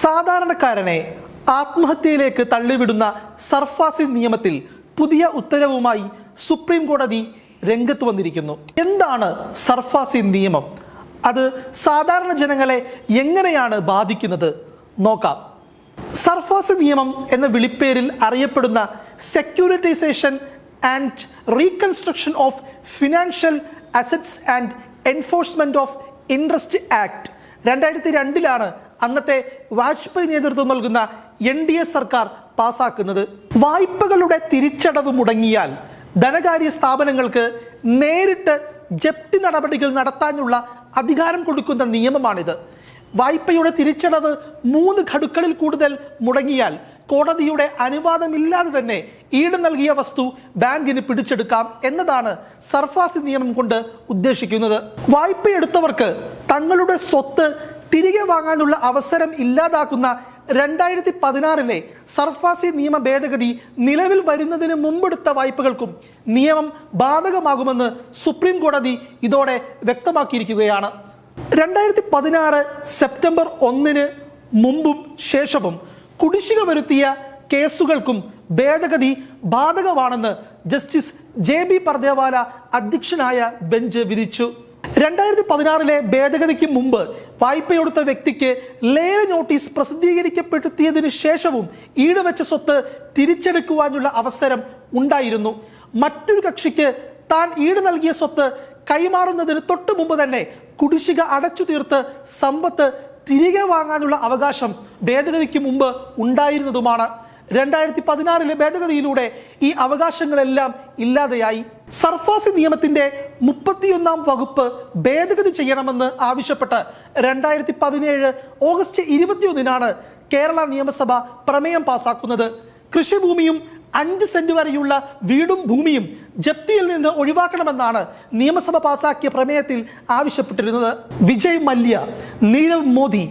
സാധാരണക്കാരനെ ആത്മഹത്യയിലേക്ക് തള്ളിവിടുന്ന സർഫാസി നിയമത്തിൽ പുതിയ ഉത്തരവുമായി സുപ്രീം കോടതി രംഗത്ത് വന്നിരിക്കുന്നു. എന്താണ് സർഫാസി നിയമം? അത് സാധാരണ ജനങ്ങളെ എങ്ങനെയാണ് ബാധിക്കുന്നത് നോക്കാം. സർഫാസി നിയമം എന്ന വിളിപ്പേരിൽ അറിയപ്പെടുന്ന securitisation and reconstruction of financial assets and enforcement of interest act 2002 അന്നത്തെ വാജ്പേയി നേതൃത്വം നൽകുന്ന NDA സർക്കാർ പാസാക്കുന്നത്. വായ്പകളുടെ തിരിച്ചടവ് മുടങ്ങിയാൽ ധനകാര്യ സ്ഥാപനങ്ങൾക്ക് നേരിട്ട് ജപ്തി നടപടികൾ നടത്താനുള്ള അധികാരം കൊടുക്കുന്ന നിയമമാണിത്. വായ്പയുടെ തിരിച്ചടവ് 3 ഗഡുക്കളിൽ കൂടുതൽ മുടങ്ങിയാൽ കോടതിയുടെ അനുവാദമില്ലാതെ തന്നെ ഈട് നൽകിയ വസ്തു ബാങ്കിന് പിടിച്ചെടുക്കാം എന്നതാണ് സർഫാസി നിയമം കൊണ്ട് ഉദ്ദേശിക്കുന്നത്. വായ്പയെടുത്തവർക്ക് തങ്ങളുടെ സ്വത്ത് തിരികെ വാങ്ങാനുള്ള അവസരം ഇല്ലാതാക്കുന്ന 2016 സർഫാസി നിയമ ഭേദഗതി നിലവിൽ വരുന്നതിന് മുമ്പെടുത്ത വായ്പകൾക്കും നിയമം ബാധകമാകുമെന്ന് സുപ്രീം കോടതി ഇതോടെ വ്യക്തമാക്കിയിരിക്കുകയാണ്. 2016 സെപ്റ്റംബർ 1 മുമ്പും ശേഷവും കുടിശ്ശിക വരുത്തിയ കേസുകൾക്കും ഭേദഗതി ബാധകമാണെന്ന് ജസ്റ്റിസ് JB പർദേവാല അധ്യക്ഷനായ ബെഞ്ച് വിധിച്ചു. 2016 ഭേദഗതിക്ക് മുമ്പ് വായ്പയെടുത്ത വ്യക്തിക്ക് ലേല നോട്ടീസ് പ്രസിദ്ധീകരിക്കപ്പെടുത്തിയതിനു ശേഷവും ഈടുവെച്ച സ്വത്ത് തിരിച്ചെടുക്കുവാനുള്ള അവസരം ഉണ്ടായിരുന്നു. മറ്റൊരു കക്ഷിക്ക് താൻ ഈട് നൽകിയ സ്വത്ത് കൈമാറുന്നതിന് തൊട്ടു മുമ്പ് തന്നെ കുടിശ്ശിക അടച്ചു തീർത്ത് സമ്പത്ത് തിരികെ വാങ്ങാനുള്ള അവകാശം ഭേദഗതിക്ക് മുമ്പ് ഉണ്ടായിരുന്നതുമാണ്. 2016 ഭേദഗതിയിലൂടെ ഈ അവകാശങ്ങളെല്ലാം ഇല്ലാതെയായി. സർഫാസി നിയമത്തിന്റെ 31-ാം വകുപ്പ് ഭേദഗതി ചെയ്യണമെന്ന് ആവശ്യപ്പെട്ട് 2017 ഓഗസ്റ്റ് 21 കേരള നിയമസഭ പ്രമേയം പാസാക്കുന്നത്. കൃഷിഭൂമിയും 5 സെന്റ് വരെയുള്ള വീടും ഭൂമിയും ജപ്തിയിൽ നിന്ന് ഒഴിവാക്കണമെന്നാണ് നിയമസഭ പാസാക്കിയ പ്രമേയത്തിൽ ആവശ്യപ്പെട്ടിരുന്നത്. വിജയ് മല്യ, നീരവ് മോദി,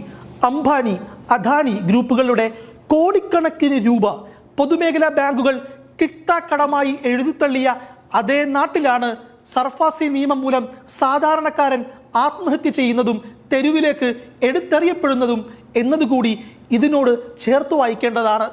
അംബാനി, അദാനി ഗ്രൂപ്പുകളുടെ കോടിക്കണക്കിന് രൂപ പൊതുമേഖലാ ബാങ്കുകൾ കിട്ടാക്കടമായി എഴുതിത്തള്ളിയ അതേ നാട്ടിലാണ് സർഫാസി നിയമം മൂലം സാധാരണക്കാരൻ ആത്മഹത്യ ചെയ്യുന്നതും തെരുവിലേക്ക് എടുത്തെറിയപ്പെടുന്നതും എന്നതുകൂടി ഇതിനോട് ചേർത്ത് വായിക്കേണ്ടതാണ്.